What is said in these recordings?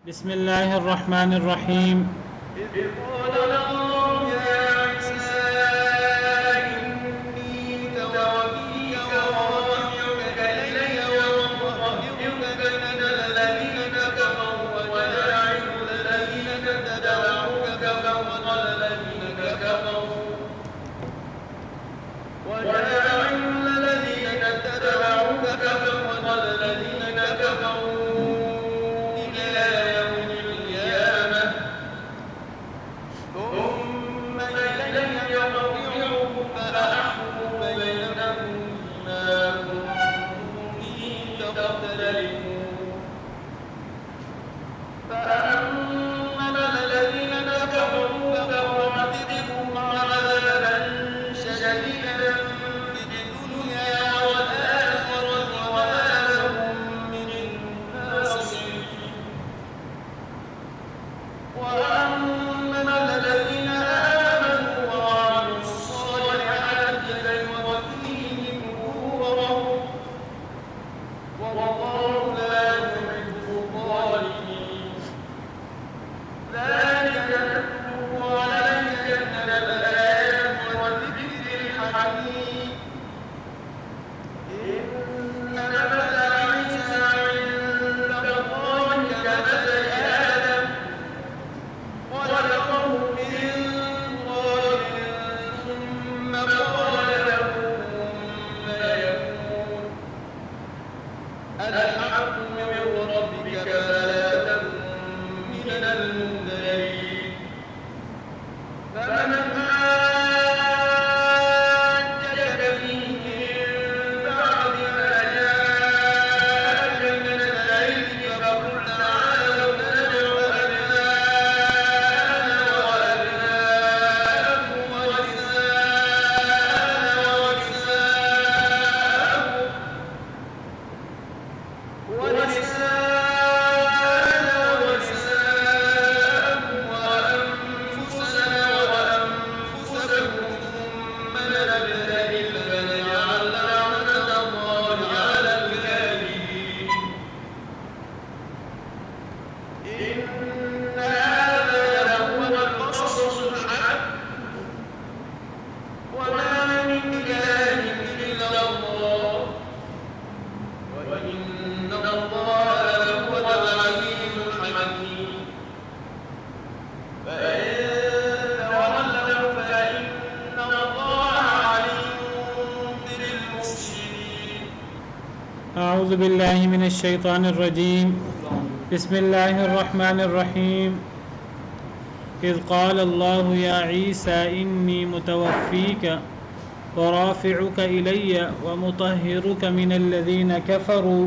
بسم الله الرحمن الرحيم. إذ قال الله يا عيسى إني متوفيك ورافعك إلي ومطهرك من الذين كفروا وجاعل الذين اتبعوك فوق الذين كفروا إلى يوم القيامة ثم إلي مرجعكم فأحكم بينكم بما كنتم فيه تختلفون فأما الذين كفروا فأعذبهم عذابا شديدا في الدنيا والآخرة وما لهم من ناصرين وأما الذين آمنوا وعملوا الصالحات فيوفيهم أجورهم والله لا يحب الظالمين ذلك نتلوه عليك من الآيات والذكر الحكيم إن مثل عيسى عند الله كمثل آدم خلقه من تراب ثم قال له كن فيكون الحق من ربك فلا تكن من الممترين فمن حاجك فيه من بعد ما جاءك من العلم فقل تعالوا ندع أبناءنا وأبناءكم ونساءنا ونساءكم وأنفسنا وأنفسكم ثم نبتهل فنجعل لعنة الله على الكاذبين إن هذا لهو القصص الحق وما من إله إلا الله وإن الله لهو العليم الحكيم فإن تولوا فإن الله عليم بالمفسدين أعوذ بالله من الشيطان الرجيم. بسم الله الرحمن الرحيم. إذ قال الله يا عيسى إني متوفيك ورافعك إلي ومطهرك من الذين كفروا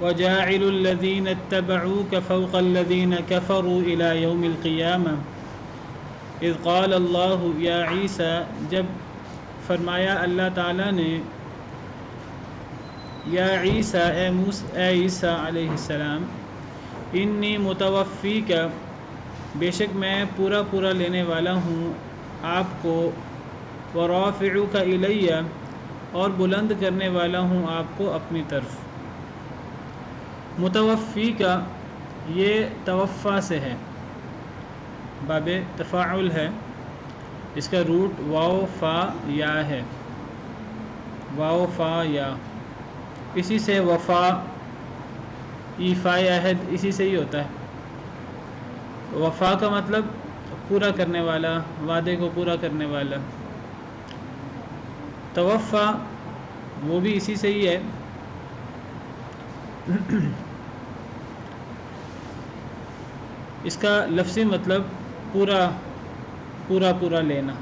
وجاعل الذين اتبعوك فوق الذين كفروا إلى يوم القيامة. إذ قال الله يا عيسى، جب فرمایا اللہ تعالیٰ نے یا عیسیٰ اے عیسیٰ علیہ السلام، انی متوفیک، بے شک میں پورا لینے والا ہوں آپ کو، ورافعک الیہ، اور بلند کرنے والا ہوں آپ کو اپنی طرف۔ متوفیک یہ توفا سے ہے، باب تفاعل ہے، اس کا روٹ واو فا یا ہے، واو فا یا، اسی سے وفا ایفائے عہد اسی سے ہی ہوتا ہے۔ وفا کا مطلب پورا کرنے والا، وعدے کو پورا کرنے والا۔ توفا وہ بھی اسی سے ہی ہے۔ اس کا لفظی مطلب پورا لینا،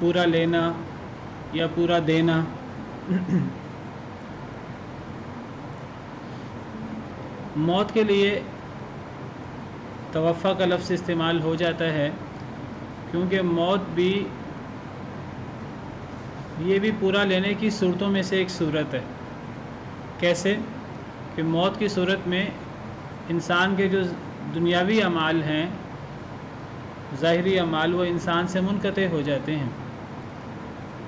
پورا لینا یا پورا دینا۔ موت کے لیے توفا کا لفظ استعمال ہو جاتا ہے، کیونکہ موت بھی یہ بھی پورا لینے کی صورتوں میں سے ایک صورت ہے۔ کیسے کہ موت کی صورت میں انسان کے جو دنیاوی اعمال ہیں، ظاہری اعمال، وہ انسان سے منقطع ہو جاتے ہیں،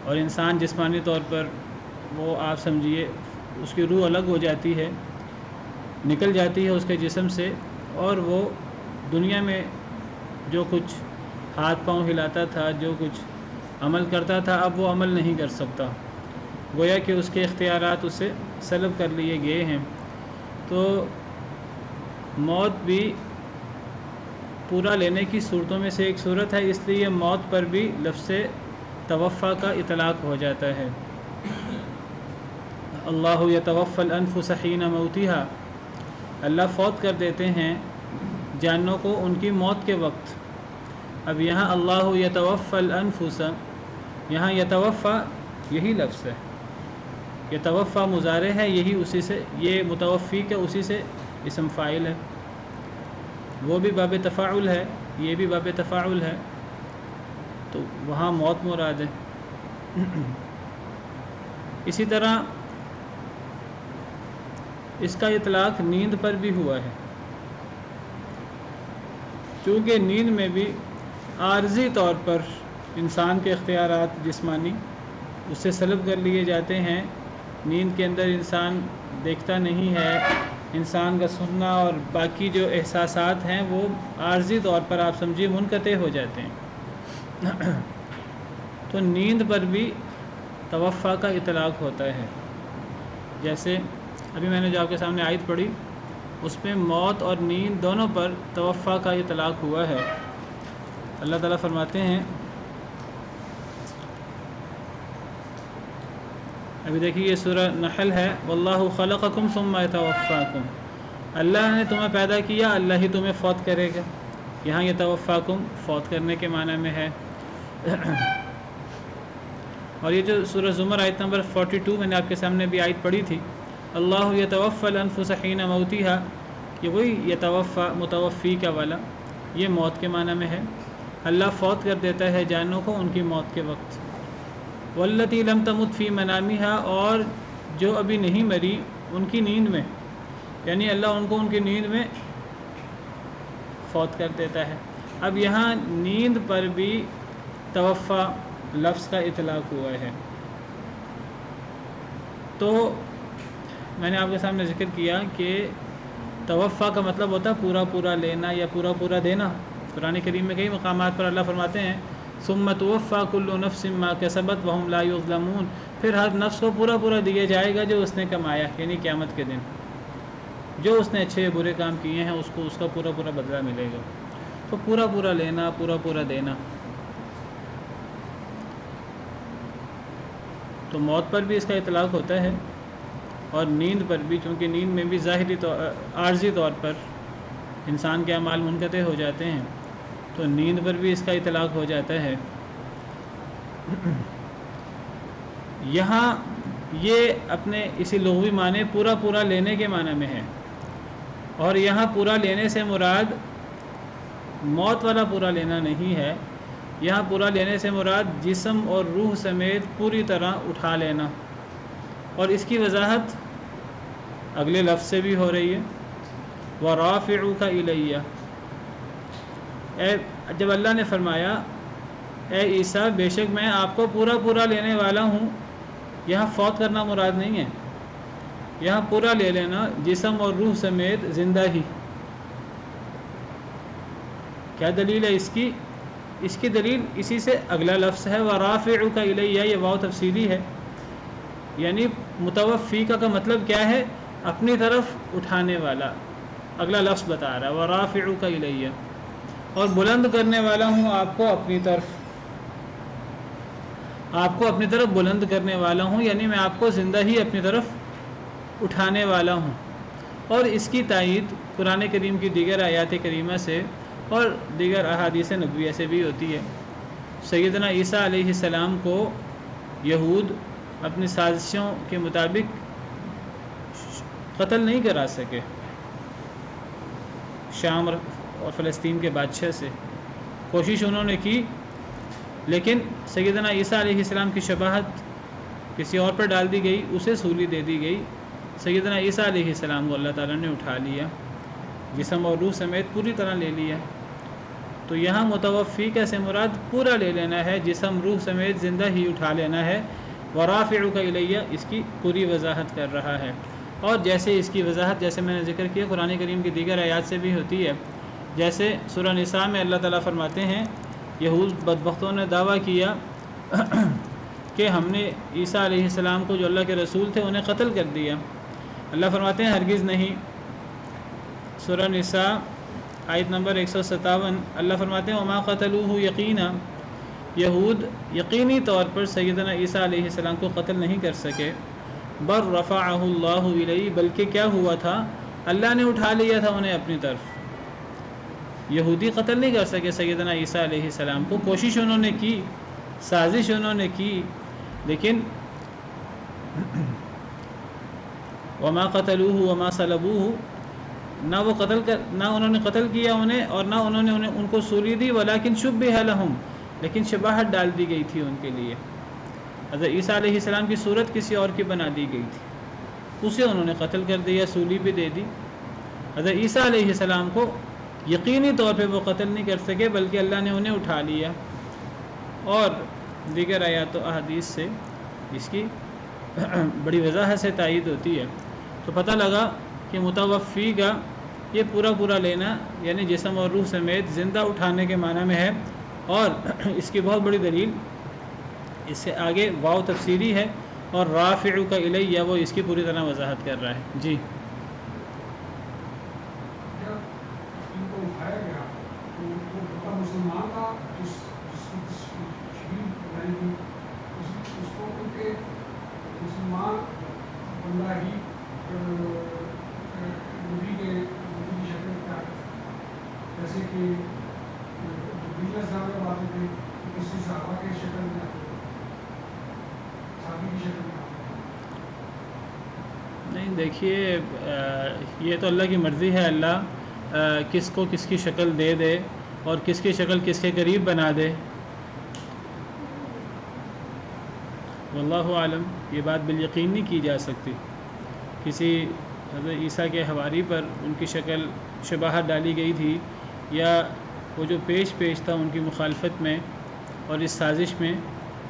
اور انسان جسمانی طور پر وہ آپ سمجھیے اس کی روح الگ ہو جاتی ہے، نکل جاتی ہے اس کے جسم سے، اور وہ دنیا میں جو کچھ ہاتھ پاؤں ہلاتا تھا، جو کچھ عمل کرتا تھا، اب وہ عمل نہیں کر سکتا، گویا کہ اس کے اختیارات اسے سلب کر لیے گئے ہیں۔ تو موت بھی پورا لینے کی صورتوں میں سے ایک صورت ہے، اس لیے موت پر بھی لفظ توفیٰ کا اطلاق ہو جاتا ہے۔ اللہ یتوفی الانفس حین موتها، اللہ فوت کر دیتے ہیں جانوں کو ان کی موت کے وقت۔ اب یہاں اللہ یتوفی الانفس، یہاں یتوفی یہی لفظ ہے، یتوفی مضارع ہے، یہی اسی سے، یہ متوفی کا اسی سے اسم فاعل ہے، وہ بھی باب تفاعل ہے، یہ بھی باب تفاعل ہے، تو وہاں موت مراد ہے۔ اسی طرح اس کا اطلاق نیند پر بھی ہوا ہے، چونکہ نیند میں بھی عارضی طور پر انسان کے اختیارات جسمانی اس سے سلب کر لیے جاتے ہیں۔ نیند کے اندر انسان دیکھتا نہیں ہے، انسان کا سننا اور باقی جو احساسات ہیں وہ عارضی طور پر آپ سمجھیے منقطع ہو جاتے ہیں۔ تو نیند پر بھی توفیٰ کا اطلاق ہوتا ہے، جیسے ابھی میں نے جو آپ کے سامنے آیت پڑھی اس میں موت اور نیند دونوں پر توفیٰ کا اطلاق ہوا ہے۔ اللہ تعالیٰ فرماتے ہیں، ابھی دیکھیے یہ سورہ نحل ہے، واللہ خلقکم ثم یتوفاکم، اللہ نے تمہیں پیدا کیا، اللہ ہی تمہیں فوت کرے گا۔ یہاں یتوفاکم فوت کرنے کے معنی میں ہے۔ اور یہ جو سورہ زمر آیت نمبر 42 میں نے آپ کے سامنے بھی آیت پڑھی تھی، اللہ یتوفی الانفس حین موتها، یہ وہی یتوفی متوفی کا والا، یہ موت کے معنی میں ہے۔ اللہ فوت کر دیتا ہے جانوں کو ان کی موت کے وقت۔ واللتی لم تمت فی منامها، اور جو ابھی نہیں مری ان کی نیند میں، یعنی اللہ ان کو ان کی نیند میں فوت کر دیتا ہے۔ اب یہاں نیند پر بھی توفیٰ لفظ کا اطلاق ہوا ہے۔ تو میں نے آپ کے سامنے ذکر کیا کہ توفیٰ کا مطلب ہوتا ہے پورا پورا لینا یا پورا پورا دینا۔ قرآن کریم میں کئی مقامات پر اللہ فرماتے ہیں، ثم توفیٰ کل نفس ما کسبت وہم لا یظلمون، پھر ہر نفس کو پورا پورا دیا جائے گا جو اس نے کمایا، یعنی قیامت کے دن جو اس نے اچھے برے کام کیے ہیں اس کو اس کا پورا پورا بدلہ ملے گا۔ تو پورا پورا لینا، پورا پورا دینا۔ تو موت پر بھی اس کا اطلاق ہوتا ہے، اور نیند پر بھی، چونکہ نیند میں بھی ظاہری عارضی طور پر انسان کے اعمال منقطع ہو جاتے ہیں، تو نیند پر بھی اس کا اطلاق ہو جاتا ہے۔ یہاں یہ اپنے اسی لغوی معنی پورا پورا لینے کے معنی میں ہے، اور یہاں پورا لینے سے مراد موت والا پورا لینا نہیں ہے، یہاں پورا لینے سے مراد جسم اور روح سمیت پوری طرح اٹھا لینا، اور اس کی وضاحت اگلے لفظ سے بھی ہو رہی ہے، وَرَافِعُكَ إِلَيَّ۔ جب اللہ نے فرمایا اے عیسیٰ بے شک میں آپ کو پورا پورا لینے والا ہوں، یہاں فوت کرنا مراد نہیں ہے، یہاں پورا لے لینا جسم اور روح سمیت زندہ ہی۔ کیا دلیل ہے اس کی؟ اس کی دلیل اسی سے اگلا لفظ ہے، وَرَافِعُكَ إِلَيَّ، یہ واو تفصیلی ہے، یعنی متوفی کا مطلب کیا ہے؟ اپنی طرف اٹھانے والا، اگلا لفظ بتا رہا ہے وَرَافِعُكَ إِلَيَّ، اور بلند کرنے والا ہوں آپ کو اپنی طرف، آپ کو اپنی طرف بلند کرنے والا ہوں، یعنی میں آپ کو زندہ ہی اپنی طرف اٹھانے والا ہوں۔ اور اس کی تائید قرآن کریم کی دیگر آیات کریمہ سے اور دیگر احادیث نبویہ سے بھی ہوتی ہے۔ سیدنا عیسیٰ علیہ السلام کو یہود اپنی سازشوں کے مطابق قتل نہیں کرا سکے، شام اور فلسطین کے بادشاہ سے کوشش انہوں نے کی، لیکن سیدنا عیسیٰ علیہ السلام کی شباہت کسی اور پر ڈال دی گئی، اسے سولی دے دی گئی، سیدنا عیسیٰ علیہ السلام کو اللہ تعالیٰ نے اٹھا لیا، جسم اور روح سمیت پوری طرح لے لیا۔ تو یہاں متوفی کا سے مراد پورا لے لینا ہے، جسم روح سمیت زندہ ہی اٹھا لینا ہے۔ وَرَافِعُكَ إِلَيَّ اس کی پوری وضاحت کر رہا ہے۔ اور جیسے اس کی وضاحت جیسے میں نے ذکر کیا قرآن کریم کی دیگر آیات سے بھی ہوتی ہے. جیسے سورہ نساء میں اللہ تعالیٰ فرماتے ہیں یہود بدبختوں نے دعویٰ کیا کہ ہم نے عیسیٰ علیہ السلام کو جو اللہ کے رسول تھے انہیں قتل کر دیا. اللہ فرماتے ہیں ہرگز نہیں. سورہ نساء آیت نمبر 157 اللہ فرماتے ہیں وما قتلوہ یقینا، یہود یقینی طور پر سیدنا عیسیٰ علیہ السلام کو قتل نہیں کر سکے. بل رفعہ اللہ الیہ، بلکہ کیا ہوا تھا اللہ نے اٹھا لیا تھا انہیں اپنی طرف. یہودی قتل نہیں کر سکے سیدنا عیسیٰ علیہ السلام کو. کوشش انہوں نے کی، سازش انہوں نے کی، لیکن وما قتلوہ وما صلبوہ، نہ وہ نہ انہوں نے قتل کیا انہیں اور نہ انہوں نے ان کو سولی دی، ولکن شبہ لہم، لیکن شباہت ڈال دی گئی تھی ان کے لیے. حضرت عیسیٰ علیہ السلام کی صورت کسی اور کی بنا دی گئی تھی، اسے انہوں نے قتل کر دیا، سولی بھی دے دی. حضرت عیسیٰ علیہ السلام کو یقینی طور پہ وہ قتل نہیں کر سکے بلکہ اللہ نے انہیں اٹھا لیا. اور دیگر آیات و احادیث سے اس کی بڑی وضاحت سے تائید ہوتی ہے. تو پتہ لگا کہ متوفی کا یہ پورا لینا یعنی جسم اور روح سمیت زندہ اٹھانے کے معنی میں ہے. اور اس کی بہت بڑی دلیل اس سے آگے واو تفسیری ہے اور رافع کا الیہ وہ اس کی پوری طرح وضاحت کر رہا ہے. جی ان کو اٹھایا گیا تو وہ مسلمان تھا جس کی تشریح بنائی گئی اس کو ان کے مسلمان بندہ ہی نبی کی شکل میں آئے، جیسے کہ بزنس میں آتے تھے کسی صحابہ کی شکل میں آتے تھے، صحابی کی شکل میں آتے تھے. نہیں دیکھیے یہ تو اللہ کی مرضی ہے، اللہ کس کو کس کی شکل دے دے اور کس کی شکل کس کے قریب بنا دے. واللہ عالم، یہ بات بالیقین نہیں کی جا سکتی. کسی حضرت عیسیٰ کے حواری پر ان کی شکل شباہت ڈالی گئی تھی یا وہ جو پیش تھا ان کی مخالفت میں اور اس سازش میں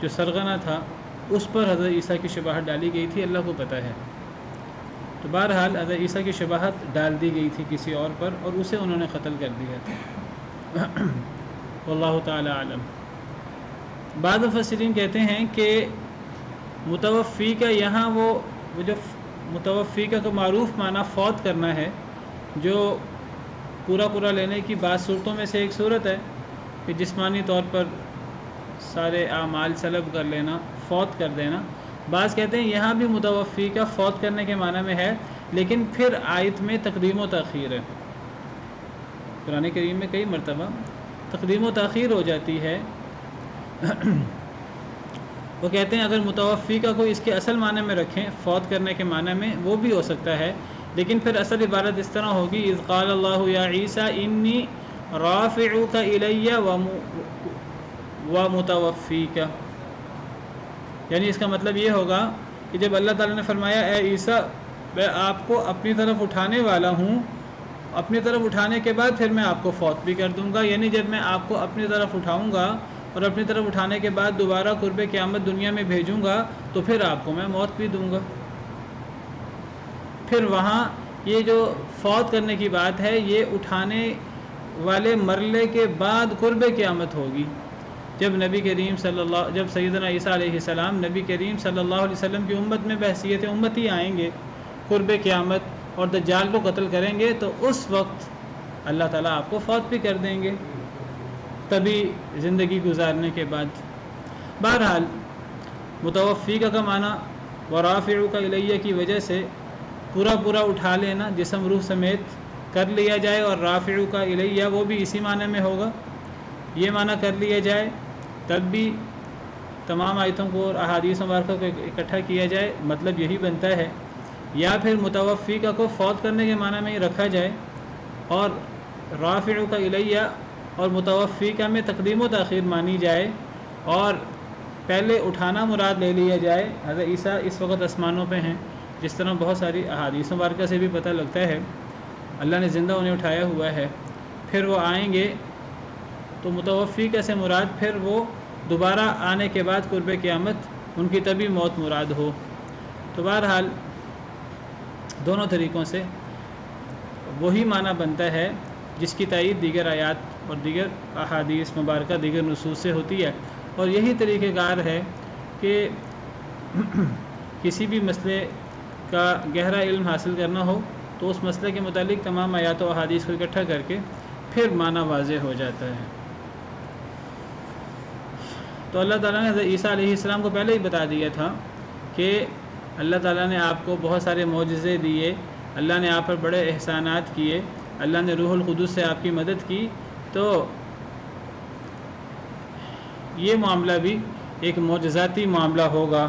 جو سرغنہ تھا اس پر حضرت عیسیٰ کی شباہت ڈالی گئی تھی، اللہ کو پتہ ہے. تو بہرحال حضرت عیسیٰ کی شباہت ڈال دی گئی تھی کسی اور پر اور اسے انہوں نے قتل کر دیا تھا. واللہ تعالی عالم. بعض مفسرین کہتے ہیں کہ متوفی کا یہاں وہ جو متوفی کا معروف معنی فوت کرنا ہے، جو پورا لینے کی بعض صورتوں میں سے ایک صورت ہے کہ جسمانی طور پر سارے اعمال سلب کر لینا، فوت کر دینا. بعض کہتے ہیں یہاں بھی متوفی کا فوت کرنے کے معنی میں ہے، لیکن پھر آیت میں تقدیم و تاخیر ہے. قرآن کریم میں کئی مرتبہ تقدیم و تاخیر ہو جاتی ہے. وہ کہتے ہیں اگر متوفی کا کوئی اس کے اصل معنی میں رکھیں فوت کرنے کے معنی میں وہ بھی ہو سکتا ہے، لیکن پھر اصل عبارت اس طرح ہوگی اذ قال اللہ یا عیسیٰ انی رافعک الی و متوفیک. یعنی اس کا مطلب یہ ہوگا کہ جب اللہ تعالیٰ نے فرمایا اے عیسیٰ میں آپ کو اپنی طرف اٹھانے والا ہوں، اپنی طرف اٹھانے کے بعد پھر میں آپ کو فوت بھی کر دوں گا. یعنی جب میں آپ کو اپنی طرف اٹھاؤں گا اور اپنی طرف اٹھانے کے بعد دوبارہ قرب قیامت دنیا میں بھیجوں گا تو پھر آپ کو میں موت بھی دوں گا. پھر وہاں یہ جو فوت کرنے کی بات ہے یہ اٹھانے والے مرلے کے بعد قرب قیامت ہوگی، جب جب سیدنا عیسیٰ علیہ السلام نبی کریم صلی اللہ علیہ وسلم کی امت میں بحیثیت امتی آئیں گے قرب قیامت اور دجال کو قتل کریں گے، تو اس وقت اللہ تعالیٰ آپ کو فوت بھی کر دیں گے تبھی زندگی گزارنے کے بعد. بہرحال متوفی کا معنی ورافع کا الیہ کی وجہ سے پورا اٹھا لینا جسم روح سمیت کر لیا جائے، اور رافع کا الیہ وہ بھی اسی معنی میں ہوگا، یہ معنی کر لیا جائے تب بھی تمام آیتوں کو اور احادیث مبارکہ کو اکٹھا کیا جائے مطلب یہی بنتا ہے. یا پھر متوفی کا کو فوت کرنے کے معنی میں ہی رکھا جائے اور رافع کا الیہ اور متوفی کا میں تقدیم و تاخیر مانی جائے اور پہلے اٹھانا مراد لے لیا جائے. حضرت عیسیٰ اس وقت آسمانوں پہ ہیں، جس طرح بہت ساری احادیث مبارکہ سے بھی پتہ لگتا ہے اللہ نے زندہ انہیں اٹھایا ہوا ہے. پھر وہ آئیں گے تو متوفی کا سے مراد پھر وہ دوبارہ آنے کے بعد قرب قیامت ان کی طبی موت مراد ہو. تو بہرحال دونوں طریقوں سے وہی معنی بنتا ہے جس کی تائید دیگر آیات اور دیگر احادیث مبارکہ دیگر نصوص سے ہوتی ہے، اور یہی طریقہ کار ہے کہ کسی بھی مسئلے کا گہرا علم حاصل کرنا ہو تو اس مسئلے کے متعلق تمام آیات و احادیث کو اکٹھا کر کے پھر معنی واضح ہو جاتا ہے۔ تو اللہ تعالیٰ نے حضرت عیسیٰ علیہ السلام کو پہلے ہی بتا دیا تھا کہ اللہ تعالیٰ نے آپ کو بہت سارے معجزے دیے، اللہ نے آپ پر بڑے احسانات کیے، اللہ نے روح القدس سے آپ کی مدد کی، تو یہ معاملہ بھی ایک معجزاتی معاملہ ہوگا،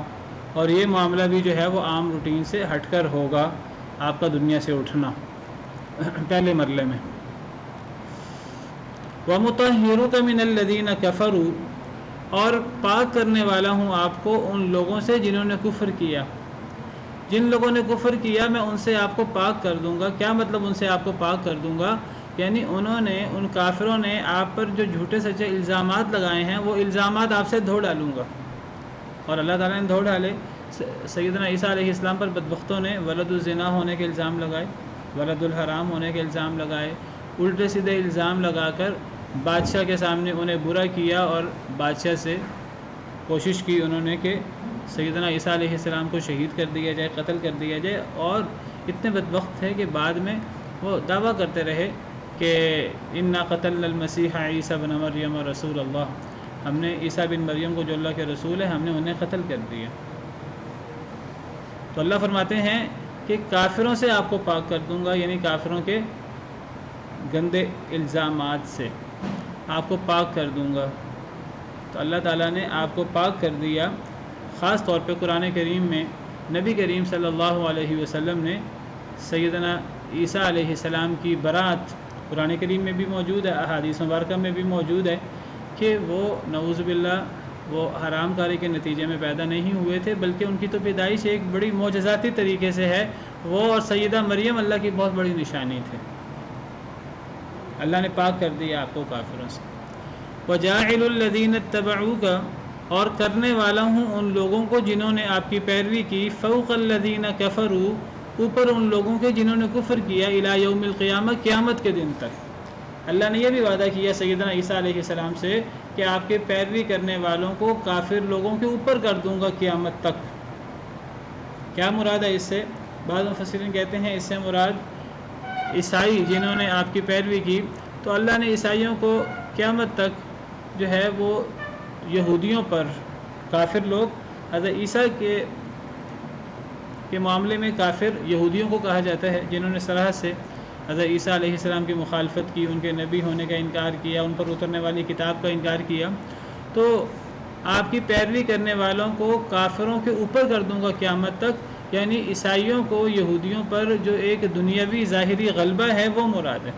اور یہ معاملہ بھی جو ہے وہ عام روٹین سے ہٹ کر ہوگا، آپ کا دنیا سے اٹھنا پہلے مرحلے میں۔ وَمُطَهِّرُكَ مِنَ الَّذِينَ كَفَرُوا، اور پاک کرنے والا ہوں آپ کو ان لوگوں سے جنہوں نے کفر کیا۔ جن لوگوں نے کفر کیا میں ان سے آپ کو پاک کر دوں گا۔ کیا مطلب ان سے آپ کو پاک کر دوں گا؟ یعنی ان کافروں نے آپ پر جو جھوٹے سچے الزامات لگائے ہیں وہ الزامات آپ سے دھو ڈالوں گا، اور اللہ تعالیٰ نے دھو ڈالے۔ سیدنا عیسیٰ علیہ السلام پر بدبختوں نے ولد الزنا ہونے کے الزام لگائے، ولد الحرام ہونے کے الزام لگائے، الٹے سیدھے الزام لگا کر بادشاہ کے سامنے انہیں برا کیا، اور بادشاہ سے کوشش کی انہوں نے کہ سیدنا عیسیٰ علیہ السلام کو شہید کر دیا جائے، قتل کر دیا جائے، اور اتنے بدبخت تھے کہ بعد میں وہ دعویٰ کرتے رہے کہ انا قتلنا المسیح عیسیٰ بن مریم رسول اللہ، ہم نے عیسیٰ بن مریم کو جو اللہ کے رسول ہے ہم نے انہیں قتل کر دیا۔ تو اللہ فرماتے ہیں کہ کافروں سے آپ کو پاک کر دوں گا، یعنی کافروں کے گندے الزامات سے آپ کو پاک کر دوں گا۔ تو اللہ تعالیٰ نے آپ کو پاک کر دیا۔ خاص طور پہ قرآن کریم میں نبی کریم صلی اللہ علیہ وسلم نے سیدنا عیسیٰ علیہ السلام کی برات قرآن کریم میں بھی موجود ہے، احادیث مبارکہ میں بھی موجود ہے کہ وہ نعوذ باللہ وہ حرام کاری کے نتیجے میں پیدا نہیں ہوئے تھے، بلکہ ان کی تو پیدائش ایک بڑی معجزاتی طریقے سے ہے۔ وہ اور سیدہ مریم اللہ کی بہت بڑی نشانی تھے۔ اللہ نے پاک کر دیا آپ کو کافروں سے۔ وَجَاعِلُ الَّذِينَ اتَّبَعُوكَ، اور کرنے والا ہوں ان لوگوں کو جنہوں نے آپ کی پیروی کی، فوق الذین کفروا، اوپر ان لوگوں کے جنہوں نے کفر کیا، الی یوم القیامہ، قیامت کے دن تک۔ اللہ نے یہ بھی وعدہ کیا سیدنا عیسیٰ علیہ السلام سے کہ آپ کے پیروی کرنے والوں کو کافر لوگوں کے اوپر کر دوں گا قیامت تک۔ کیا مراد ہے اس سے؟ بعض مفسرین کہتے ہیں اس سے مراد عیسائی جنہوں نے آپ کی پیروی کی، تو اللہ نے عیسائیوں کو قیامت تک جو ہے وہ یہودیوں پر، کافر لوگ حضرت عیسیٰ کے معاملے میں کافر یہودیوں کو کہا جاتا ہے، جنہوں نے صراحت سے حضرت عیسیٰ علیہ السلام کی مخالفت کی، ان کے نبی ہونے کا انکار کیا، ان پر اترنے والی کتاب کا انکار کیا۔ تو آپ کی پیروی کرنے والوں کو کافروں کے اوپر کر دوں گا قیامت تک، یعنی عیسائیوں کو یہودیوں پر جو ایک دنیاوی ظاہری غلبہ ہے وہ مراد ہے،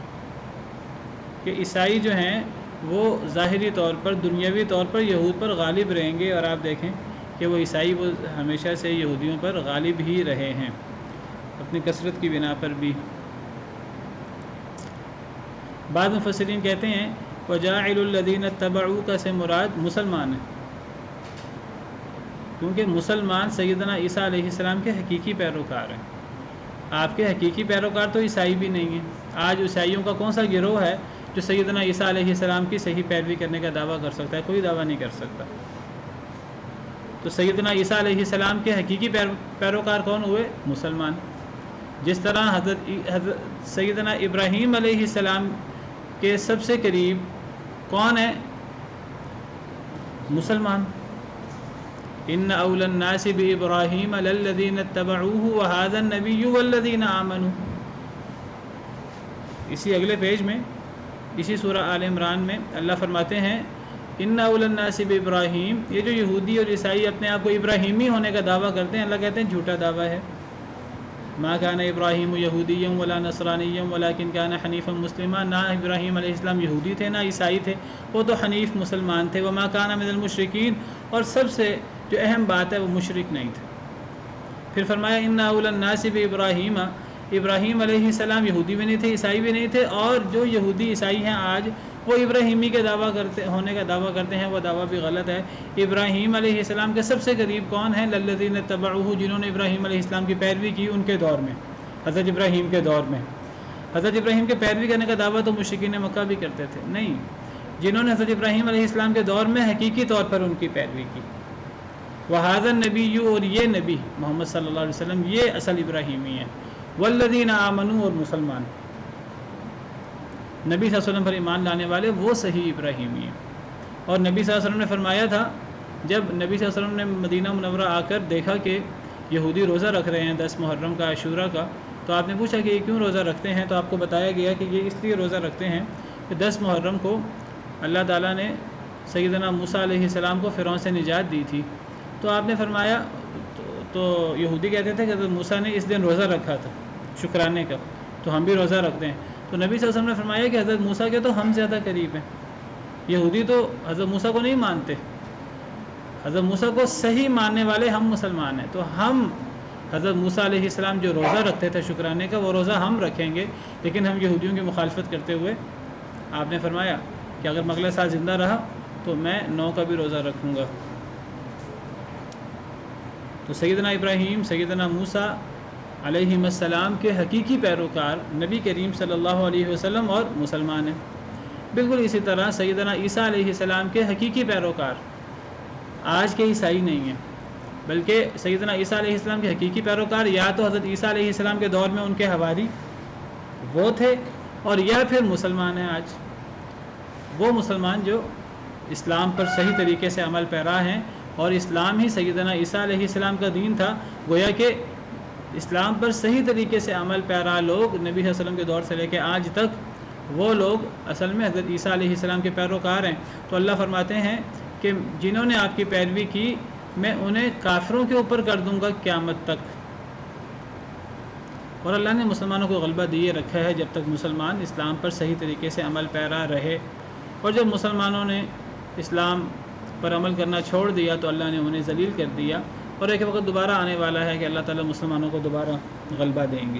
کہ عیسائی جو ہیں وہ ظاہری طور پر دنیاوی طور پر یہود پر غالب رہیں گے، اور آپ دیکھیں کہ وہ عیسائی وہ ہمیشہ سے یہودیوں پر غالب ہی رہے ہیں اپنی کثرت کی بنا پر بھی۔ بعض مفسرین کہتے ہیں وَجَاعِلُ الَّذِينَ اتَّبَعُوكَ سے مراد مسلمان ہیں، کیونکہ مسلمان سیدنا عیسیٰ علیہ السلام کے حقیقی پیروکار ہیں۔ آپ کے حقیقی پیروکار تو عیسائی بھی نہیں ہیں۔ آج عیسائیوں کا کون سا گروہ ہے جو سیدنا عیسیٰ علیہ السلام کی صحیح پیروی کرنے کا دعویٰ کر سکتا ہے؟ کوئی دعویٰ نہیں کر سکتا۔ تو سیدنا عیسیٰ علیہ السلام کے حقیقی پیروکار کون ہوئے؟ مسلمان۔ جس طرح حضرت سیدنا ابراہیم علیہ السلام کے سب سے قریب کون ہے؟ مسلمان۔ ان اول الناس بابراہیم للذین اتبعوہ وہذا النبی والذین آمنوا۔ اسی اگلے پیج میں، اسی سورہ آل عمران میں اللہ فرماتے ہیں ان اول الناس بابراہیم، یہ جو یہودی اور عیسائی اپنے آپ کو ابراہیمی ہونے کا دعویٰ کرتے ہیں، اللہ کہتے ہیں جھوٹا دعویٰ ہے۔ ما کان ابراہیم یہودیا ولا نصرانیا ولکن کان حنیفا مسلما، نہ ابراہیم علیہ السلام یہودی تھے نہ عیسائی تھے، وہ تو حنیف مسلمان تھے۔ وما کان من المشرکین، اور سب سے جو اہم بات ہے وہ مشرک نہیں تھے۔ پھر فرمایا ان اول الناس بابراہیم، ابراہیم علیہ السلام یہودی بھی نہیں تھے عیسائی بھی نہیں تھے، اور جو یہودی عیسائی ہیں آج وہ ابراہیمی کے ہونے کا دعویٰ کرتے ہیں، وہ دعویٰ بھی غلط ہے۔ ابراہیم علیہ السلام کے سب سے قریب کون ہیں؟ للذین اتبعوہ، جنہوں نے ابراہیم علیہ السلام کی پیروی کی ان کے دور میں۔ حضرت ابراہیم کے دور میں. حضرت ابراہیم کے پیروی کرنے کا دعویٰ تو مشرکین مکہ بھی کرتے تھے. نہیں، جنہوں نے حضرت ابراہیم علیہ السلام کے دور میں حقیقی طور پر ان کی پیروی کی، وَهَذَا النَّبِيُّ، اور یہ نبی محمد صلی اللہ علیہ وسلم یہ اصل ابراہیمی ہیں. وَالَّذِينَ آمَنُوا، اور مسلمان نبی صلی اللہ علیہ وسلم پر ایمان لانے والے وہ صحیح ابراہیمی ہیں. اور نبی صلی اللہ علیہ وسلم نے فرمایا تھا، جب نبی صلی اللہ علیہ وسلم نے مدینہ منورہ آ کر دیکھا کہ یہودی روزہ رکھ رہے ہیں 10 محرم کا، عاشورہ کا، تو آپ نے پوچھا کہ یہ کیوں روزہ رکھتے ہیں؟ تو آپ کو بتایا گیا کہ یہ اس لیے روزہ رکھتے ہیں کہ 10 محرم کو اللہ تعالیٰ نے سیدنا موسیٰ علیہ السلام کو فرعون سے نجات دی تھی. تو آپ نے فرمایا، تو یہودی کہتے تھے کہ حضرت موسیٰ نے اس دن روزہ رکھا تھا شکرانے کا، تو ہم بھی روزہ رکھتے ہیں. تو نبی صلی اللہ علیہ وسلم نے فرمایا کہ حضرت موسیٰ کے تو ہم زیادہ قریب ہیں. یہودی تو حضرت موسیٰ کو نہیں مانتے، حضرت موسیٰ کو صحیح ماننے والے ہم مسلمان ہیں. تو ہم حضرت موسیٰ علیہ السلام جو روزہ رکھتے تھے شکرانے کا، وہ روزہ ہم رکھیں گے، لیکن ہم یہودیوں کی مخالفت کرتے ہوئے آپ نے فرمایا کہ اگر میں اگلے سال زندہ رہا تو میں 9 کا بھی روزہ رکھوں گا. تو سیدنا ابراہیم، سیدنا موسیٰ علیہ السلام کے حقیقی پیروکار نبی کریم صلی اللہ علیہ وسلم اور مسلمان ہیں. بالکل اسی طرح سیدنا عیسیٰ علیہ السلام کے حقیقی پیروکار آج کے عیسائی نہیں ہیں، بلکہ سیدنا عیسیٰ علیہ السلام کے حقیقی پیروکار یا تو حضرت عیسیٰ علیہ السلام کے دور میں ان کے حواری وہ تھے، اور یا پھر مسلمان ہیں آج، وہ مسلمان جو اسلام پر صحیح طریقے سے عمل پیرا ہیں. اور اسلام ہی سیدنا عیسیٰ علیہ السلام کا دین تھا. گویا کہ اسلام پر صحیح طریقے سے عمل پیرا لوگ نبی صلی اللہ علیہ وسلم کے دور سے لے کے آج تک وہ لوگ اصل میں حضرت عیسیٰ علیہ السلام کے پیروکار ہیں. تو اللہ فرماتے ہیں کہ جنہوں نے آپ کی پیروی کی میں انہیں کافروں کے اوپر کر دوں گا قیامت تک. اور اللہ نے مسلمانوں کو غلبہ دیے رکھا ہے جب تک مسلمان اسلام پر صحیح طریقے سے عمل پیرا رہے. اور جب مسلمانوں نے اسلام پر عمل کرنا چھوڑ دیا تو اللہ نے انہیں ذلیل کر دیا. اور ایک وقت دوبارہ آنے والا ہے کہ اللہ تعالیٰ مسلمانوں کو دوبارہ غلبہ دیں گے.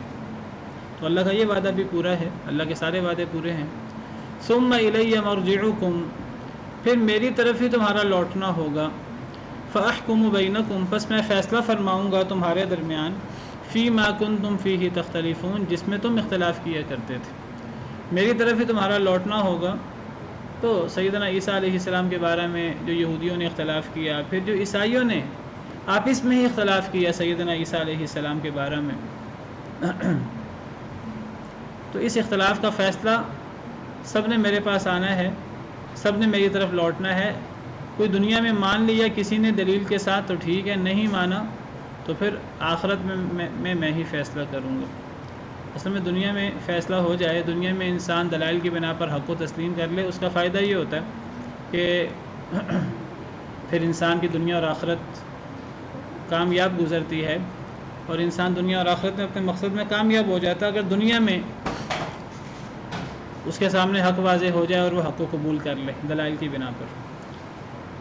تو اللہ کا یہ وعدہ بھی پورا ہے، اللہ کے سارے وعدے پورے ہیں. ثم الی مرجعکم، پھر میری طرف ہی تمہارا لوٹنا ہوگا. فاحکم بینکم، پس میں فیصلہ فرماؤں گا تمہارے درمیان. فی ما کنتم فیہ تختلفون، جس میں تم اختلاف کیا کرتے تھے. میری طرف ہی تمہارا لوٹنا ہوگا. تو سیدنا عیسیٰ علیہ السلام کے بارے میں جو یہودیوں نے اختلاف کیا، پھر جو عیسائیوں نے آپس میں ہی اختلاف کیا سیدنا عیسیٰ علیہ السلام کے بارے میں، تو اس اختلاف کا فیصلہ سب نے میرے پاس آنا ہے، سب نے میری طرف لوٹنا ہے. کوئی دنیا میں مان لیا کسی نے دلیل کے ساتھ تو ٹھیک ہے، نہیں مانا تو پھر آخرت میں ہی فیصلہ کروں گا. اصل میں دنیا میں فیصلہ ہو جائے، دنیا میں انسان دلائل کی بنا پر حق کو تسلیم کر لے، اس کا فائدہ یہ ہوتا ہے کہ پھر انسان کی دنیا اور آخرت کامیاب گزرتی ہے، اور انسان دنیا اور آخرت میں اپنے مقصد میں کامیاب ہو جاتا ہے. اگر دنیا میں اس کے سامنے حق واضح ہو جائے اور وہ حق کو قبول کر لے دلائل کی بنا پر،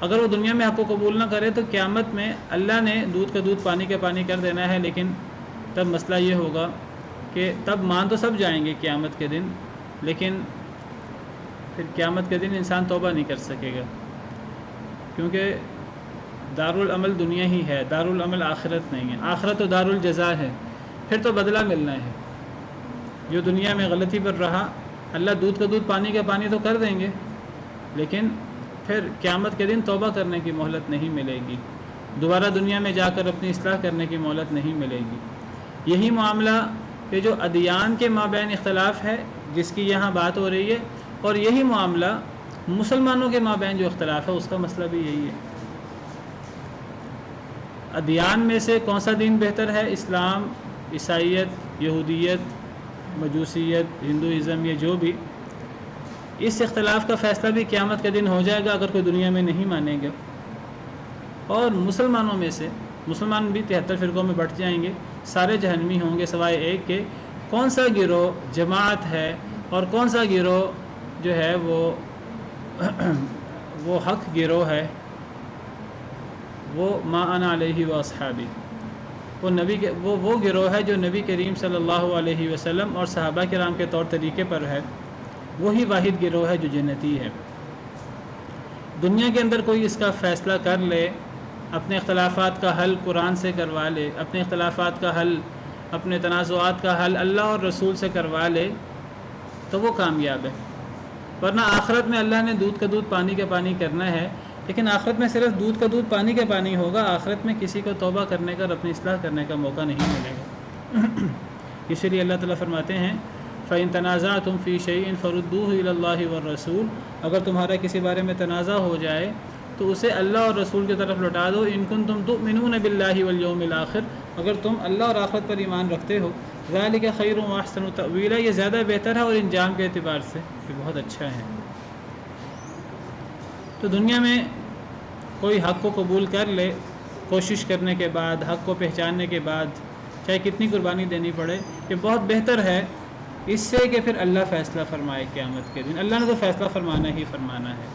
اگر وہ دنیا میں حق کو قبول نہ کرے تو قیامت میں اللہ نے دودھ کا دودھ پانی کا پانی کر دینا ہے. لیکن تب مسئلہ یہ ہوگا کہ تب مان تو سب جائیں گے قیامت کے دن، لیکن پھر قیامت کے دن انسان توبہ نہیں کر سکے گا، کیونکہ دارالعمل دنیا ہی ہے، دارالعمل آخرت نہیں ہے. آخرت تو دارالجزا ہے، پھر تو بدلہ ملنا ہے. جو دنیا میں غلطی پر رہا اللہ دودھ کا دودھ پانی کا پانی تو کر دیں گے، لیکن پھر قیامت کے دن توبہ کرنے کی مہلت نہیں ملے گی، دوبارہ دنیا میں جا کر اپنی اصلاح کرنے کی مہلت نہیں ملے گی. یہی معاملہ کہ جو ادیان کے مابین اختلاف ہے جس کی یہاں بات ہو رہی ہے، اور یہی معاملہ مسلمانوں کے مابین جو اختلاف ہے اس کا مسئلہ بھی یہی ہے. ادیان میں سے کون سا دین بہتر ہے؟ اسلام، عیسائیت، یہودیت، مجوسیت، ہندوازم، یہ جو بھی، اس اختلاف کا فیصلہ بھی قیامت کے دن ہو جائے گا اگر کوئی دنیا میں نہیں مانے گا. اور مسلمانوں میں سے مسلمان بھی 73 فرقوں میں بٹ جائیں گے، سارے جہنمی ہوں گے سوائے ایک کے. کون سا گروہ جماعت ہے اور کون سا گروہ جو ہے وہ حق گروہ ہے، وہ ما انا علیہ و اصحابی، وہ گروہ ہے جو نبی کریم صلی اللہ علیہ وسلم اور صحابہ کرام کے طور طریقے پر ہے. وہی واحد گروہ ہے جو جنتی ہے. دنیا کے اندر کوئی اس کا فیصلہ کر لے، اپنے اختلافات کا حل قرآن سے کروا لے، اپنے اختلافات کا حل اپنے تنازعات کا حل اللہ اور رسول سے کروا لے تو وہ کامیاب ہے، ورنہ آخرت میں اللہ نے دودھ کا دودھ پانی کا پانی کرنا ہے، لیکن آخرت میں صرف دودھ کا دودھ پانی کا پانی ہوگا، آخرت میں کسی کو توبہ کرنے کا اور اپنی اصلاح کرنے کا موقع نہیں ملے گا۔ اسی لیے اللہ تعالیٰ فرماتے ہیں فَإِن تَنَازَعْتُمْ فِي شَيْءٍ فَرُدُّوهُ إِلَى اللَّهِ وَالرَّسُولِ، اگر تمہارا کسی بارے میں تنازع ہو جائے تو اسے اللہ اور رسول کی طرف لوٹا دو، إِن كُنتُمْ تُؤْمِنُونَ بِاللَّهِ وَالْيَوْمِ الْآخِرِ، اگر تم اللہ اور آخرت پر ایمان رکھتے ہو، ذَلِكَ خَيْرٌ وَأَحْسَنُ تَأْوِيلًا، یہ زیادہ بہتر ہے اور انجام کے اعتبار سے یہ بہت اچھا ہے۔ تو دنیا میں کوئی حق کو قبول کر لے کوشش کرنے کے بعد، حق کو پہچاننے کے بعد، چاہے کتنی قربانی دینی پڑے، یہ بہت بہتر ہے اس سے کہ پھر اللہ فیصلہ فرمائے قیامت کے دن۔ اللہ نے تو فیصلہ فرمانا ہی فرمانا ہے۔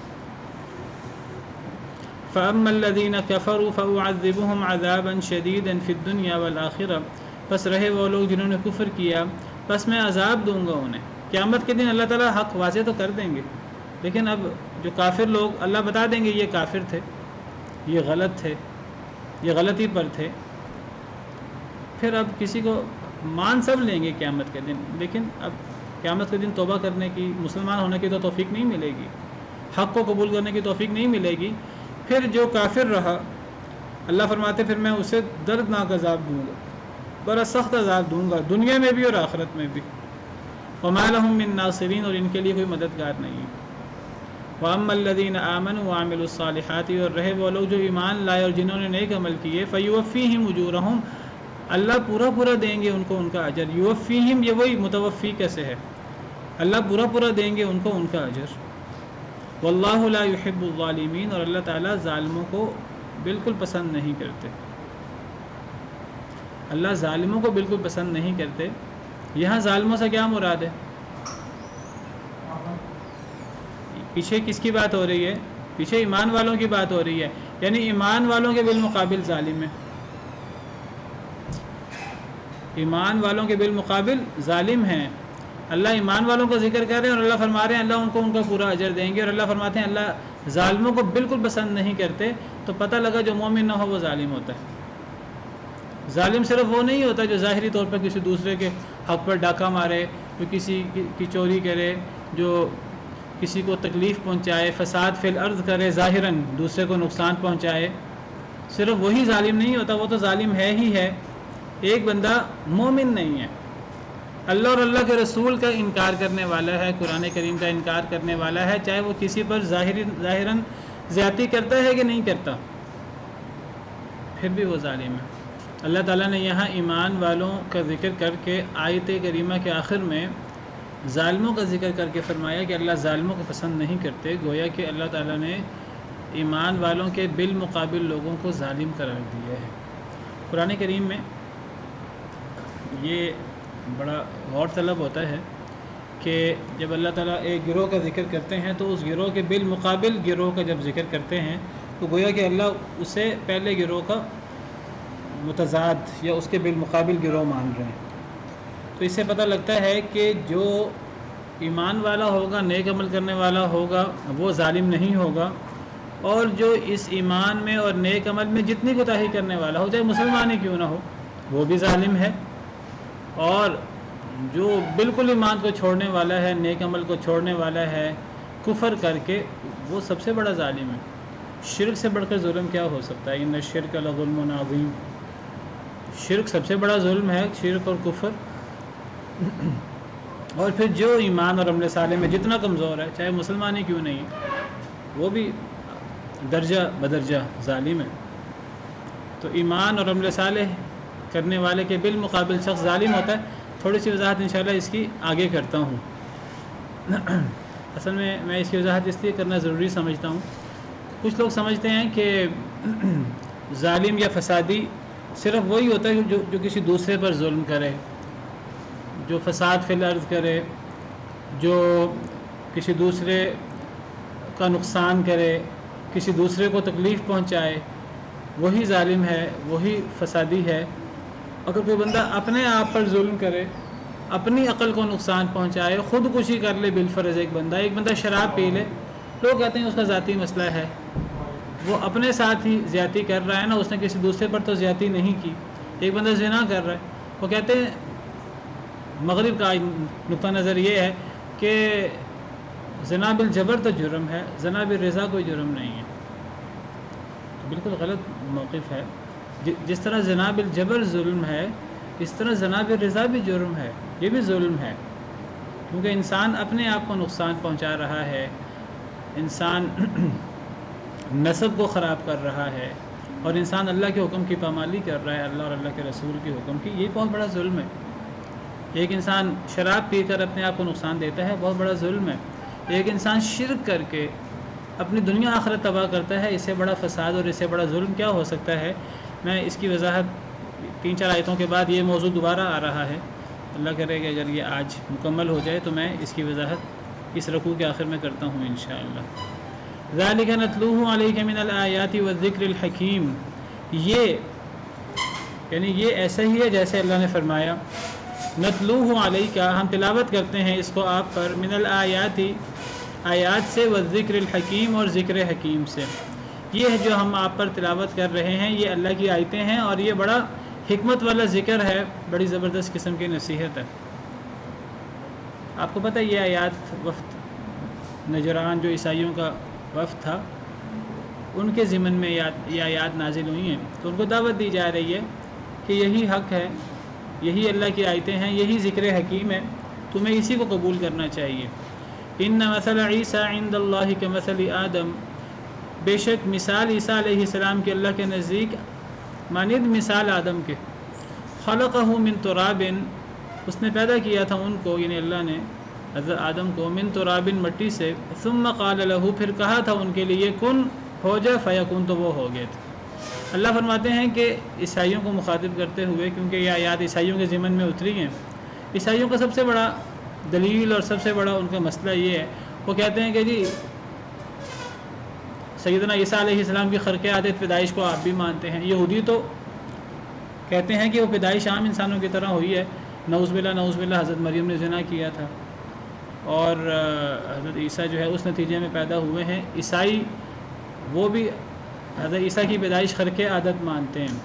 فَأَمَّا الَّذِينَ كَفَرُوا فَأُعَذِّبُهُمْ عَذَابًا شَدِيدًا فِي الدُّنْيَا وَالْآخِرَةِ، پس رہے وہ لوگ جنہوں نے کفر کیا، پس میں عذاب دوں گا انہیں۔ قیامت کے دن اللہ تعالیٰ حق واضح تو کر دیں گے، لیکن اب جو کافر لوگ اللہ بتا دیں گے یہ کافر تھے، یہ غلط تھے، یہ غلطی پر تھے، پھر اب کسی کو مان سب لیں گے قیامت کے دن، لیکن اب قیامت کے دن توبہ کرنے کی، مسلمان ہونے کی تو توفیق نہیں ملے گی، حق کو قبول کرنے کی توفیق نہیں ملے گی۔ پھر جو کافر رہا، اللہ فرماتے پھر میں اسے دردناک عذاب دوں گا، بڑا سخت عذاب دوں گا، دنیا میں بھی اور آخرت میں بھی۔ وَمَا لَهُم مِّن نَاصِرِينَ، اور ان کے لیے کوئی مددگار نہیں ہے۔ وَأَمَّا الَّذِينَ آمَنُوا وَعَمِلُوا الصَّالِحَاتِ، اور رہے وہ لوگ جو ایمان لائے اور جنہوں نے نیک عمل کیے، فَيُوَفِّيهِمْ أُجُورَهُمْ، اللہ پورا دیں گے ان کو ان کا اجر۔ یوفیہم، یہ وہی متوفی کیسے ہے، اللہ پورا دیں گے ان کو ان کا اجر۔ واللہ لا يحب الظالمین، اور اللہ تعالیٰ ظالموں کو بالکل پسند نہیں کرتے، اللہ ظالموں کو بالکل پسند نہیں کرتے۔ یہاں ظالموں سے کیا مراد ہے؟ پیچھے کس کی بات ہو رہی ہے؟ پیچھے ایمان والوں کی بات ہو رہی ہے، یعنی ایمان والوں کے بالمقابل ظالم ہے، ایمان والوں کے بالمقابل ظالم ہیں۔ اللہ ایمان والوں کا ذکر کر رہے ہیں اور اللہ فرما رہے ہیں اللہ ان کو ان کا پورا اجر دیں گے، اور اللہ فرماتے ہیں اللہ ظالموں کو بالکل پسند نہیں کرتے۔ تو پتہ لگا جو مومن نہ ہو وہ ظالم ہوتا ہے۔ ظالم صرف وہ نہیں ہوتا جو ظاہری طور پر کسی دوسرے کے حق پر ڈاکہ مارے، جو کسی کی چوری کرے، جو کسی کو تکلیف پہنچائے، فساد فی الارض کرے، ظاہراً دوسرے کو نقصان پہنچائے، صرف وہی ظالم نہیں ہوتا، وہ تو ظالم ہے ہی ہے۔ ایک بندہ مومن نہیں ہے، اللہ اور اللہ کے رسول کا انکار کرنے والا ہے، قرآن کریم کا انکار کرنے والا ہے، چاہے وہ کسی پر ظاہراً زیادتی کرتا ہے کہ نہیں کرتا، پھر بھی وہ ظالم ہے۔ اللہ تعالیٰ نے یہاں ایمان والوں کا ذکر کر کے آیت کریمہ کے آخر میں ظالموں کا ذکر کر کے فرمایا کہ اللہ ظالموں کو پسند نہیں کرتے، گویا کہ اللہ تعالیٰ نے ایمان والوں کے بالمقابل لوگوں کو ظالم قرار دیا ہے۔ قرآن کریم میں یہ بڑا غور طلب ہوتا ہے کہ جب اللہ تعالیٰ ایک گروہ کا ذکر کرتے ہیں تو اس گروہ کے بالمقابل گروہ کا جب ذکر کرتے ہیں تو گویا کہ اللہ اسے پہلے گروہ کا متضاد یا اس کے بالمقابل گروہ مان رہے ہیں۔ تو اس سے پتہ لگتا ہے کہ جو ایمان والا ہوگا، نیک عمل کرنے والا ہوگا، وہ ظالم نہیں ہوگا، اور جو اس ایمان میں اور نیک عمل میں جتنی کوتاہی کرنے والا ہو، چاہے مسلمان ہی کیوں نہ ہو، وہ بھی ظالم ہے، اور جو بالکل ایمان کو چھوڑنے والا ہے، نیک عمل کو چھوڑنے والا ہے، کفر کر کے، وہ سب سے بڑا ظالم ہے۔ شرک سے بڑھ کر ظلم کیا ہو سکتا ہے؟ ان الشرک لظلم عظیم، شرک سب سے بڑا ظلم ہے، شرک اور کفر۔ اور پھر جو ایمان اور عمل صالح میں جتنا کمزور ہے، چاہے مسلمان ہی کیوں نہیں، وہ بھی درجہ بدرجہ ظالم ہے۔ تو ایمان اور عمل صالح کرنے والے کے بالمقابل شخص ظالم ہوتا ہے۔ تھوڑی سی وضاحت انشاءاللہ اس کی آگے کرتا ہوں۔ اصل میں اس کی وضاحت اس لیے کرنا ضروری سمجھتا ہوں، کچھ لوگ سمجھتے ہیں کہ ظالم یا فسادی صرف وہی ہوتا ہے جو کسی دوسرے پر ظلم کرے، جو فساد فی الارض کرے، جو کسی دوسرے کا نقصان کرے، کسی دوسرے کو تکلیف پہنچائے، وہی ظالم ہے، وہی فسادی ہے۔ اگر کوئی بندہ اپنے آپ پر ظلم کرے، اپنی عقل کو نقصان پہنچائے، خودکشی کر لے بالفرض، ایک بندہ شراب پی لے، لوگ کہتے ہیں اس کا ذاتی مسئلہ ہے، وہ اپنے ساتھ ہی زیادتی کر رہا ہے نا، اس نے کسی دوسرے پر تو زیادتی نہیں کی۔ ایک بندہ زنا کر رہا ہے، وہ کہتے ہیں مغرب کا نقطہ نظر یہ ہے کہ زنا بالجبر تو جرم ہے، زنا بالرضا کوئی جرم نہیں ہے. بالکل غلط موقف ہے. جس طرح زنا بالجبر ظلم ہے، اس طرح زنا بالرضا بھی جرم ہے، یہ بھی ظلم ہے، کیونکہ انسان اپنے آپ کو نقصان پہنچا رہا ہے، انسان نسب کو خراب کر رہا ہے، اور انسان اللہ کے حکم کی پامالی کر رہا ہے، اللہ اور اللہ کے رسول کے حکم کی. یہ بہت بڑا ظلم ہے. ایک انسان شراب پی کر اپنے آپ کو نقصان دیتا ہے، بہت بڑا ظلم ہے. ایک انسان شرک کر کے اپنی دنیا آخرت تباہ کرتا ہے، اس سے بڑا فساد اور اس سے بڑا ظلم کیا ہو سکتا ہے. میں اس کی وضاحت 3-4 آیتوں کے بعد، یہ موضوع دوبارہ آ رہا ہے، اللہ کرے کہ اگر یہ آج مکمل ہو جائے تو میں اس کی وضاحت اس رکوع کے آخر میں کرتا ہوں انشاءاللہ. ذالک نتلوہ علیک من الآیات والذکر الحکیم، یہ یعنی یہ ایسا ہی ہے جیسے اللہ نے فرمایا نتلوہ علیک، ہم تلاوت کرتے ہیں اس کو آپ پر، من الآیات آیات سے، والذکر الحکیم اور ذکر حکیم سے. یہ جو ہم آپ پر تلاوت کر رہے ہیں یہ اللہ کی آیتیں ہیں، اور یہ بڑا حکمت والا ذکر ہے، بڑی زبردست قسم کی نصیحت ہے. آپ کو پتہ ہے یہ آیات وفد نجران جو عیسائیوں کا وفد تھا ان کے ضمن میں یہ آیات نازل ہوئی ہیں، تو ان کو دعوت دی جا رہی ہے کہ یہی حق ہے، یہی اللہ کی آیتیں ہیں، یہی ذکر حکیم ہے، تمہیں اسی کو قبول کرنا چاہیے. ان مثل عیسیٰ عند اللہ کمثل آدم، بے شک مثال عیسیٰ علیہ السلام کے اللہ کے نزدیک مانند مثال آدم کے. خلقہ من تراب، اس نے پیدا کیا تھا ان کو، یعنی اللہ نے حضرت آدم کو، من تراب مٹی سے، ثم قال له، پھر کہا تھا ان کے لیے کن ہو جا، فیکون، تو وہ ہو گئے تھے. اللہ فرماتے ہیں کہ عیسائیوں کو مخاطب کرتے ہوئے، کیونکہ یہ آیات عیسائیوں کے ضمن میں اتری ہیں، عیسائیوں کا سب سے بڑا دلیل اور سب سے بڑا ان کا مسئلہ یہ ہے، وہ کہتے ہیں کہ جی سیدنا عیسیٰ علیہ السلام کی خرق عادت پیدائش کو آپ بھی مانتے ہیں. یہودی تو کہتے ہیں کہ وہ پیدائش عام انسانوں کی طرح ہوئی ہے، نعوذ باللہ حضرت مریم نے زنا کیا تھا اور حضرت عیسیٰ جو ہے اس نتیجے میں پیدا ہوئے ہیں. عیسائی وہ بھی حضرت عیسیٰ کی پیدائش خرق عادت مانتے ہیں،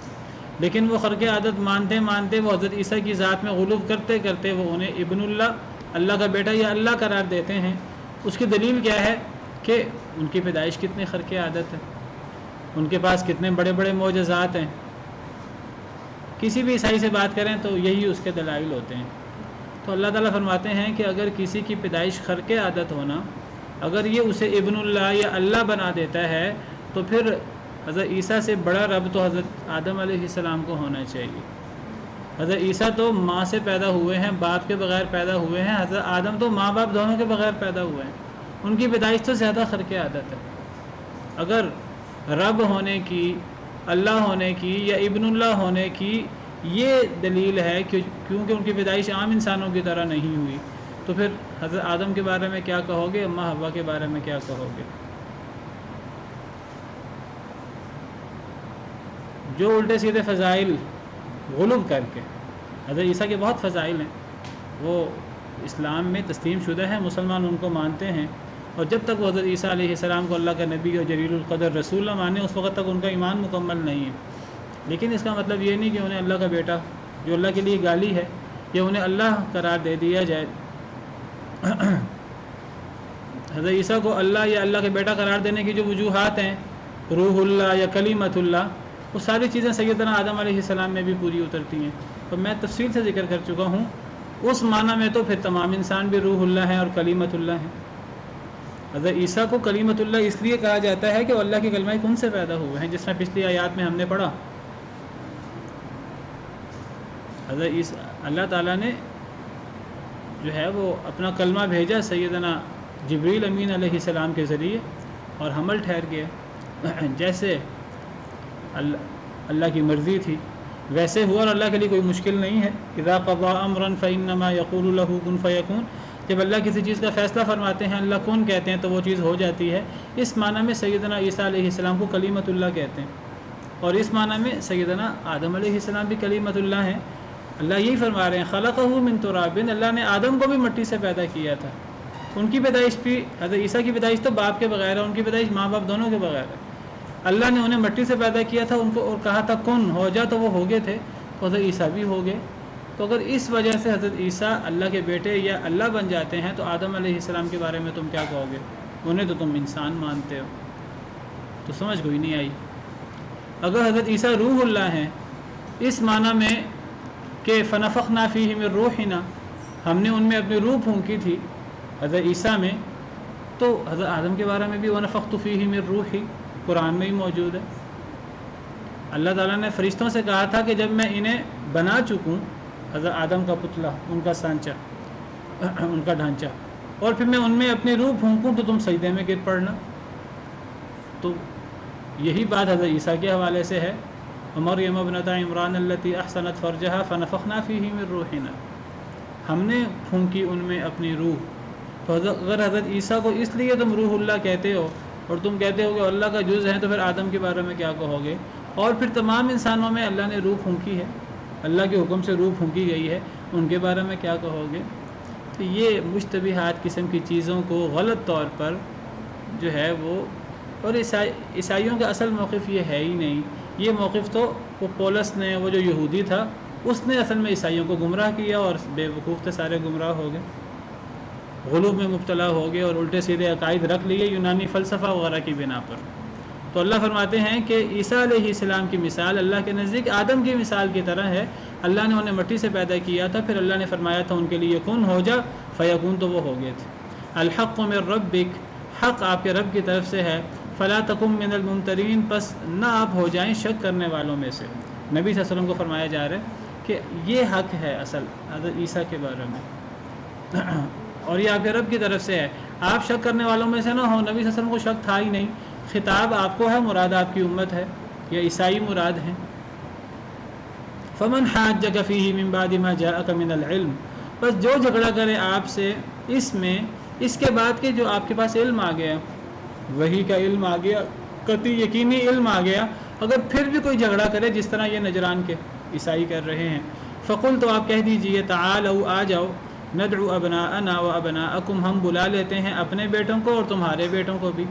لیکن وہ خرق عادت مانتے وہ حضرت عیسیٰ کی ذات میں غلو کرتے کرتے وہ انہیں ابن اللہ کا بیٹا یا اللہ قرار دیتے ہیں. اس کی دلیل کیا ہے کہ ان کی پیدائش کتنے خرق عادت ہے، ان کے پاس کتنے بڑے بڑے معجزات ہیں. کسی بھی عیسائی سے بات کریں تو یہی اس کے دلائل ہوتے ہیں. تو اللہ تعالیٰ فرماتے ہیں کہ اگر کسی کی پیدائش خرق عادت ہونا، اگر یہ اسے ابن اللہ یا اللہ بنا دیتا ہے، تو پھر حضرت عیسیٰ سے بڑا رب تو حضرت آدم علیہ السلام کو ہونا چاہیے. حضرت عیسیٰ تو ماں سے پیدا ہوئے ہیں، باپ کے بغیر پیدا ہوئے ہیں. حضرت آدم تو ماں باپ دونوں کے بغیر پیدا ہوئے ہیں، ان کی پیدائش تو زیادہ خرق عادت ہے. اگر رب ہونے کی، اللہ ہونے کی یا ابن اللہ ہونے کی یہ دلیل ہے کہ کیونکہ ان کی پیدائش عام انسانوں کی طرح نہیں ہوئی، تو پھر حضرت آدم کے بارے میں کیا کہو گے، اماں حوا کے بارے میں کیا کہو گے. جو الٹے سیدھے فضائل غلب کر کے، حضرت عیسیٰ کے بہت فضائل ہیں، وہ اسلام میں تسلیم شدہ ہیں، مسلمان ان کو مانتے ہیں، اور جب تک وہ حضرت عیسیٰ علیہ السلام کو اللہ کا نبی اور جلیل القدر رسول نہ مانے اس وقت تک ان کا ایمان مکمل نہیں ہے. لیکن اس کا مطلب یہ نہیں کہ انہیں اللہ کا بیٹا، جو اللہ کے لیے گالی ہے، یا انہیں اللہ قرار دے دیا جائے. حضرت عیسیٰ کو اللہ یا اللہ کے بیٹا قرار دینے کی جو وجوہات ہیں، روح اللہ یا کلیمت اللہ، وہ ساری چیزیں سیدنا آدم علیہ السلام میں بھی پوری اترتی ہیں. تو میں تفصیل سے ذکر کر چکا ہوں. اس معنی میں تو پھر تمام انسان بھی روح اللہ ہیں اور کلیمت اللہ ہیں. حضرت عیسیٰ کو کلیمت اللہ اس لیے کہا جاتا ہے کہ وہ اللہ کے کلمہ کن سے پیدا ہوئے ہیں، جس طرح پچھلی آیات میں ہم نے پڑھا. حضرت عیسیٰ اللہ تعالیٰ نے جو ہے وہ اپنا کلمہ بھیجا سیدنا جبریل امین علیہ السلام کے ذریعے، اور حمل ٹھہر گیا. جیسے اللہ کی مرضی تھی ویسے ہوا، اور اللہ کے لیے کوئی مشکل نہیں ہے. اذا قضى امرا فانما يقول له كن فيكون، جب اللہ کسی چیز کا فیصلہ فرماتے ہیں، اللہ کن کہتے ہیں تو وہ چیز ہو جاتی ہے. اس معنی میں سیدنا عیسیٰ علیہ السلام کو کلیمت اللہ کہتے ہیں، اور اس معنی میں سیدنا آدم علیہ السلام بھی کلیمت اللہ ہیں. اللہ یہی فرما رہے ہیں خلقہ من تراب، اللہ نے آدم کو بھی مٹی سے پیدا کیا تھا. ان کی پیدائش بھی، حضرت عیسیٰ کی پیدائش تو باپ کے بغیر ہے، ان کی پیدائش ماں باپ دونوں کے بغیر ہے. اللہ نے انہیں مٹی سے پیدا کیا تھا، ان کو اور کہا تھا کن ہو جا، تو وہ ہو گئے تھے. حضرت عیسیٰ بھی ہو گئے. تو اگر اس وجہ سے حضرت عیسیٰ اللہ کے بیٹے یا اللہ بن جاتے ہیں تو آدم علیہ السلام کے بارے میں تم کیا کہو گے؟ انہیں تو تم انسان مانتے ہو. تو سمجھ کوئی نہیں آئی. اگر حضرت عیسیٰ روح اللہ ہیں اس معنی میں کہ فنفخنا فیہ من روحنا، ہم نے ان میں اپنی روح پھونکی تھی حضرت عیسیٰ میں، تو حضرت آدم کے بارے میں بھی ونفخت فیہ من روحی قرآن میں ہی موجود ہے. اللہ تعالیٰ نے فرشتوں سے کہا تھا کہ جب میں انہیں بنا چکوں، حضرت آدم کا پتلا، ان کا سانچہ، ان کا ڈھانچہ، اور پھر میں ان میں اپنی روح پھونکوں تو تم سجدے میں گر پڑنا. تو یہی بات حضرت عیسیٰ کے حوالے سے ہے. مریم ابنۃ عمران التی احسنت فرجہا فنفخنا فیہ من روحنا، ہم نے پھونکی ان میں اپنی روح. تو اگر حضرت عیسیٰ کو اس لیے تم روح اللہ کہتے ہو اور تم کہتے ہو کہ اللہ کا جز ہے، تو پھر آدم کے بارے میں کیا کہو گے؟ اور پھر تمام انسانوں میں اللہ نے روح پھونکی ہے، اللہ کے حکم سے روح پھونکی گئی ہے، ان کے بارے میں کیا کہو گے؟ تو یہ مشتبہات قسم کی چیزوں کو غلط طور پر جو ہے وہ، اور عیسائیوں کا اصل موقف یہ ہے ہی نہیں. یہ موقف تو وہ پولس نے، وہ جو یہودی تھا، اس نے اصل میں عیسائیوں کو گمراہ کیا، اور بے وقوف تھے سارے گمراہ ہو گئے، غلو میں مبتلا ہو گئے اور الٹے سیدھے عقائد رکھ لیے یونانی فلسفہ وغیرہ کی بنا پر. تو اللہ فرماتے ہیں کہ عیسیٰ علیہ السلام کی مثال اللہ کے نزدیک آدم کی مثال کی طرح ہے. اللہ نے انہیں مٹی سے پیدا کیا تھا، پھر اللہ نے فرمایا تھا ان کے لیے کن ہو جا، فیکون، تو وہ ہو گئے تھے. الحق من ربک، حق آپ کے رب کی طرف سے ہے. فلا تکن من الممترین، پس نہ آپ ہو جائیں شک کرنے والوں میں سے. نبی صلی اللہ علیہ وسلم کو فرمایا جا رہا ہے کہ یہ حق ہے اصل حضرت عیسیٰ کے بارے میں، اور یہ آپ کے رب کی طرف سے ہے، آپ شک کرنے والوں میں سے نہ ہو. نبی صلی اللہ علیہ وسلم کو شک تھا ہی نہیں. خطاب آپ کو ہے، مراد آپ کی امت ہے، یا عیسائی مراد ہیں. فمن حاجک فیہ من بعد ما جاءک من العلم، بس جو جھگڑا کرے آپ سے اس میں، اس کے بعد کہ جو آپ کے پاس علم آ گیا، وحی کا علم آ گیا، قطعی یقینی علم آ گیا، اگر پھر بھی کوئی جھگڑا کرے جس طرح یہ نجران کے عیسائی کر رہے ہیں، فقل، تو آپ کہہ دیجئے، تعالوا، آ جاؤ، ندعو ابناءنا و ابناءکم، ہم بلا لیتے ہیں اپنے بیٹوں کو اور تمہارے بیٹوں کو بھی،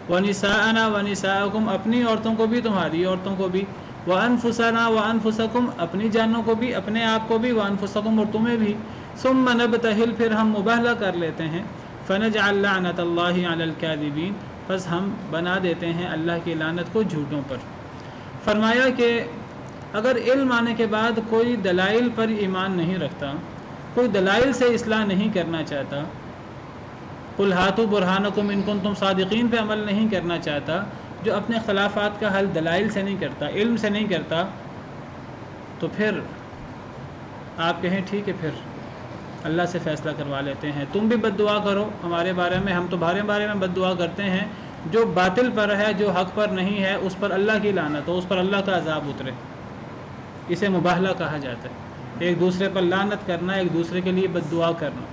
ونساءنا و نساءکم، اپنی عورتوں کو بھی تمہاری عورتوں کو بھی، وانفسنا و انفسکم، اپنی جانوں کو بھی، اپنے آپ کو بھی، وانفسکم، اور تمہیں بھی، ثم نبتہل، پھر ہم مباہلہ کر لیتے ہیں، فنجعل لعنت اللہ علی الکاذبین، بس ہم بنا دیتے ہیں اللہ کی لعنت کو جھوٹوں پر. فرمایا کہ اگر علم آنے کے بعد کوئی دلائل پر ایمان نہیں رکھتا، کوئی دلائل سے اصلاح نہیں کرنا چاہتا، قل ہاتوا برہانکم ان کنتم صادقین پہ عمل نہیں کرنا چاہتا، جو اپنے خلافات کا حل دلائل سے نہیں کرتا، علم سے نہیں کرتا، تو پھر آپ کہیں ٹھیک ہے، پھر اللہ سے فیصلہ کروا لیتے ہیں، تم بھی بد دعا کرو ہمارے بارے میں، ہم تمہارے بارے میں بد دعا کرتے ہیں، جو باطل پر ہے، جو حق پر نہیں ہے، اس پر اللہ کی لعنت ہو، اس پر اللہ کا عذاب اترے. اسے مباہلہ کہا جاتا ہے، ایک دوسرے پر لعنت کرنا، ایک دوسرے کے لیے بد دعا کرنا.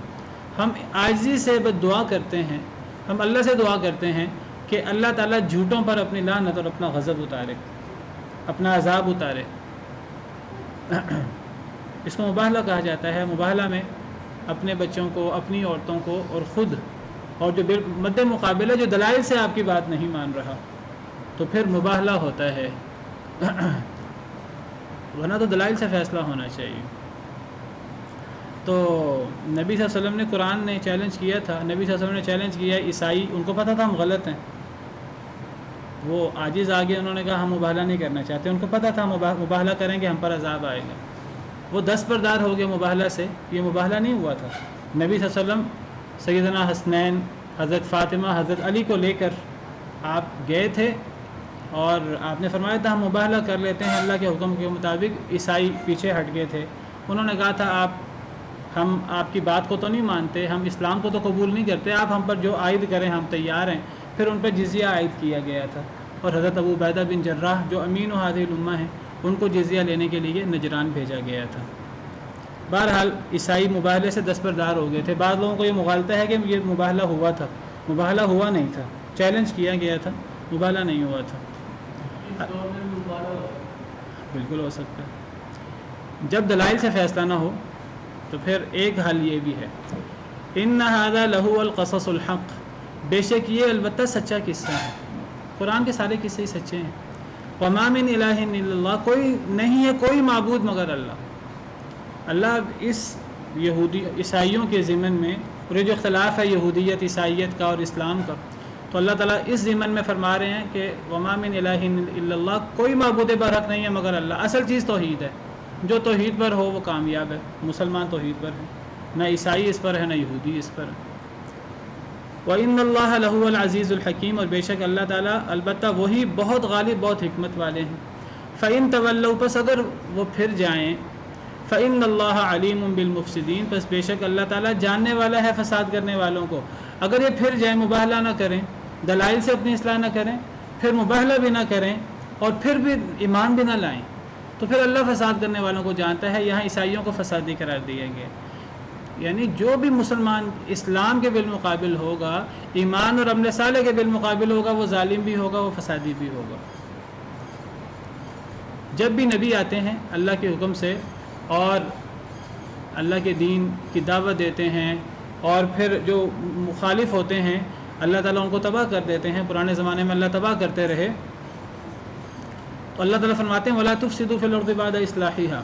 ہم عاجزی سے بد دعا کرتے ہیں، ہم اللہ سے دعا کرتے ہیں کہ اللہ تعالیٰ جھوٹوں پر اپنی لعنت اور اپنا غضب اتارے، اپنا عذاب اتارے. اس کو مباہلہ کہا جاتا ہے. مباہلہ میں اپنے بچوں کو، اپنی عورتوں کو، اور خود، اور جو مد مقابل ہے جو دلائل سے آپ کی بات نہیں مان رہا، تو پھر مباہلہ ہوتا ہے. ورنہ تو دلائل سے فیصلہ ہونا چاہیے. تو نبی صلی اللہ علیہ وسلم نے، قرآن نے چیلنج کیا تھا، نبی صلی اللہ علیہ وسلم نے چیلنج کیا، عیسائی، ان کو پتہ تھا ہم غلط ہیں، وہ عاجز آگے انہوں نے کہا ہم مباہلہ نہیں کرنا چاہتے، ان کو پتہ تھا مباہلہ کریں گے ہم پر عذاب آئے گا، وہ دستبردار ہو گئے مباہلہ سے. یہ مباہلہ نہیں ہوا تھا. نبی صلی اللہ علیہ وسلم سیدنا حسنین، حضرت فاطمہ، حضرت علی کو لے کر آپ گئے تھے، اور آپ نے فرمایا تھا ہم مباہلہ کر لیتے ہیں اللہ کے حکم کے مطابق. عیسائی پیچھے ہٹ گئے تھے، انہوں نے کہا تھا ہم آپ کی بات کو تو نہیں مانتے، ہم اسلام کو تو قبول نہیں کرتے، آپ ہم پر جو عائد کریں ہم تیار ہیں. پھر ان پہ جزیہ عائد کیا گیا تھا، اور حضرت ابو عبیدہ بن جراح جو امین و ہادی الامہ ہیں، ان کو جزیہ لینے کے لیے نجران بھیجا گیا تھا. بہرحال عیسائی مباہلے سے دستبردار ہو گئے تھے. بعض لوگوں کو یہ مغالطہ ہے کہ یہ مباہلہ ہوا تھا، مباہلہ ہوا نہیں تھا، چیلنج کیا گیا تھا، مباہلہ نہیں ہوا تھا. بالکل ہو سکتا ہے. جب دلائل سے فیصلہ نہ ہو تو پھر ایک حل یہ بھی ہے، ان ھذا لہو القصص الحق، بے شک یہ البتہ سچا قصہ ہے. قرآن کے سارے قصے ہی سچے ہیں. وما من الہ الا اللہ، کوئی نہیں ہے کوئی معبود مگر اللہ. اللہ اس عیسائیوں کے ضمن میں، اور یہ جو اختلاف ہے یہودیت عیسائیت کا اور اسلام کا، تو اللہ تعالیٰ اس ضمن میں فرما رہے ہیں کہ وما من الہ الا اللہ، کوئی معبود برحق نہیں ہے مگر اللہ۔ اصل چیز توحید ہے، جو توحید پر ہو وہ کامیاب ہے۔ مسلمان توحید پر ہے، نہ عیسائی اس پر ہے نہ یہودی اس پر ہے۔ وَإِنَّ اللَّهَ لَهُوَ الْعَزِيزُ الْحَكِيمُ، اور بے شک اللہ تعالیٰ البتہ وہی بہت غالب بہت حکمت والے ہیں۔ فَإِن تَوَلَّوْا، پس اگر وہ پھر جائیں، فَإِنَّ اللَّهَ عَلِيمٌ بِالْمُفْسِدِينَ، پس بے شک اللہ تعالیٰ جاننے والا ہے فساد کرنے والوں کو۔ اگر یہ پھر جائیں، مباہلہ نہ کریں، دلائل سے اپنی اصلاح نہ کریں، پھر مباہلہ بھی نہ کریں اور پھر بھی ایمان بھی نہ لائیں، تو پھر اللہ فساد کرنے والوں کو جانتا ہے۔ یہاں عیسائیوں کو فسادی قرار دیا گیا، یعنی جو بھی مسلمان اسلام کے بالمقابل ہوگا، ایمان اور عمل صالح کے بالمقابل ہوگا، وہ ظالم بھی ہوگا، وہ فسادی بھی ہوگا۔ جب بھی نبی آتے ہیں اللہ کے حکم سے اور اللہ کے دین کی دعوت دیتے ہیں، اور پھر جو مخالف ہوتے ہیں اللہ تعالیٰ ان کو تباہ کر دیتے ہیں۔ پرانے زمانے میں اللہ تباہ کرتے رہے، تو اللہ تعالیٰ فرماتے ہیں وَلَا تُفْسِدُوا فِي الْأَرْضِ بَعْدَ إِصْلَاحِهَا،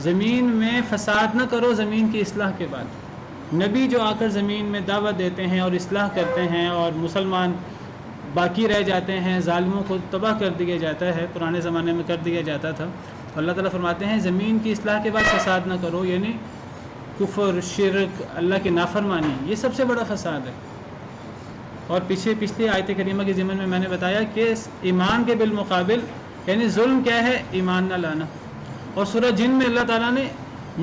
زمین میں فساد نہ کرو زمین کی اصلاح کے بعد۔ نبی جو آ کر زمین میں دعوت دیتے ہیں اور اصلاح کرتے ہیں اور مسلمان باقی رہ جاتے ہیں، ظالموں کو تباہ کر دیا جاتا ہے، پرانے زمانے میں کر دیا جاتا تھا، تو اللہ تعالیٰ فرماتے ہیں زمین کی اصلاح کے بعد فساد نہ کرو، یعنی کفر، شرک، اللہ کی نافرمانی، یہ سب سے بڑا فساد ہے۔ اور پچھلی آیت کریمہ کے ضمن میں نے بتایا کہ ایمان کے بالمقابل یعنی ظلم کیا ہے، ایمان نہ لانا۔ اور سورہ جن میں اللہ تعالیٰ نے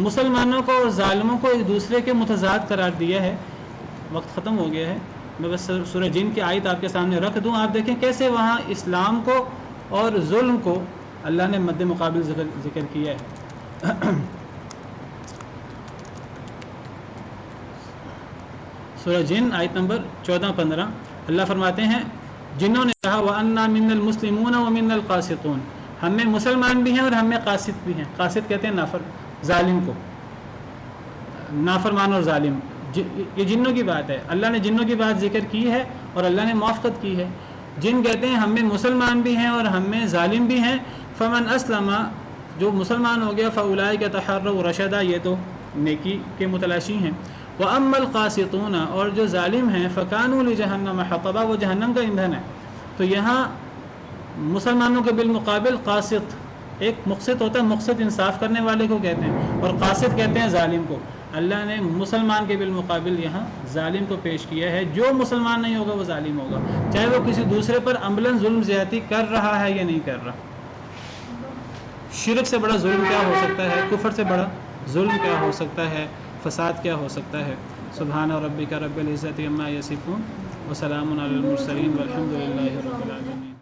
مسلمانوں کو اور ظالموں کو ایک دوسرے کے متضاد قرار دیا ہے۔ وقت ختم ہو گیا ہے، میں بس سورہ جن کی آیت آپ کے سامنے رکھ دوں، آپ دیکھیں کیسے وہاں اسلام کو اور ظلم کو اللہ نے مد مقابل ذکر کیا ہے۔ سورہ جن آیت نمبر 14-15 اللہ فرماتے ہیں جنہوں نے کہا وَأَنَّا مِنَّ الْمُسْلِمُونَ وَمِنَّ الْقَاسِطُونَ، ہم میں مسلمان بھی ہیں اور ہم میں قاسط بھی ہیں۔ قاسط کہتے ہیں ظالم کو، نافرمان اور ظالم، یہ جنوں کی بات ہے۔ اللہ نے جنوں کی بات ذکر کی ہے اور اللہ نے موافقت کی ہے۔ جن کہتے ہیں ہم میں مسلمان بھی ہیں اور ہم میں ظالم بھی ہیں۔ فمن اسلم، جو مسلمان ہو گیا، فاولئک تحروا رشدا، یہ تو نیکی کے متلاشی ہیں۔ واما القاسطون، اور جو ظالم ہیں، فکانوا لجہنم حطبا، وہ جہنم کا ایندھن ہے۔ تو یہاں مسلمانوں کے بالمقابل قاسط، ایک مقسط ہوتا ہے، مقسط انصاف کرنے والے کو کہتے ہیں، اور قاسط کہتے ہیں ظالم کو۔ اللہ نے مسلمان کے بالمقابل یہاں ظالم کو پیش کیا ہے۔ جو مسلمان نہیں ہوگا وہ ظالم ہوگا، چاہے وہ کسی دوسرے پر عملاً ظلم زیادتی کر رہا ہے یا نہیں کر رہا۔ شرک سے بڑا ظلم کیا ہو سکتا ہے، کفر سے بڑا ظلم کیا ہو سکتا ہے، فساد کیا ہو سکتا ہے۔ سبحان ربک رب العزت عما یصفون وسلام علی المرسلین والحمد للہ رب العالمین۔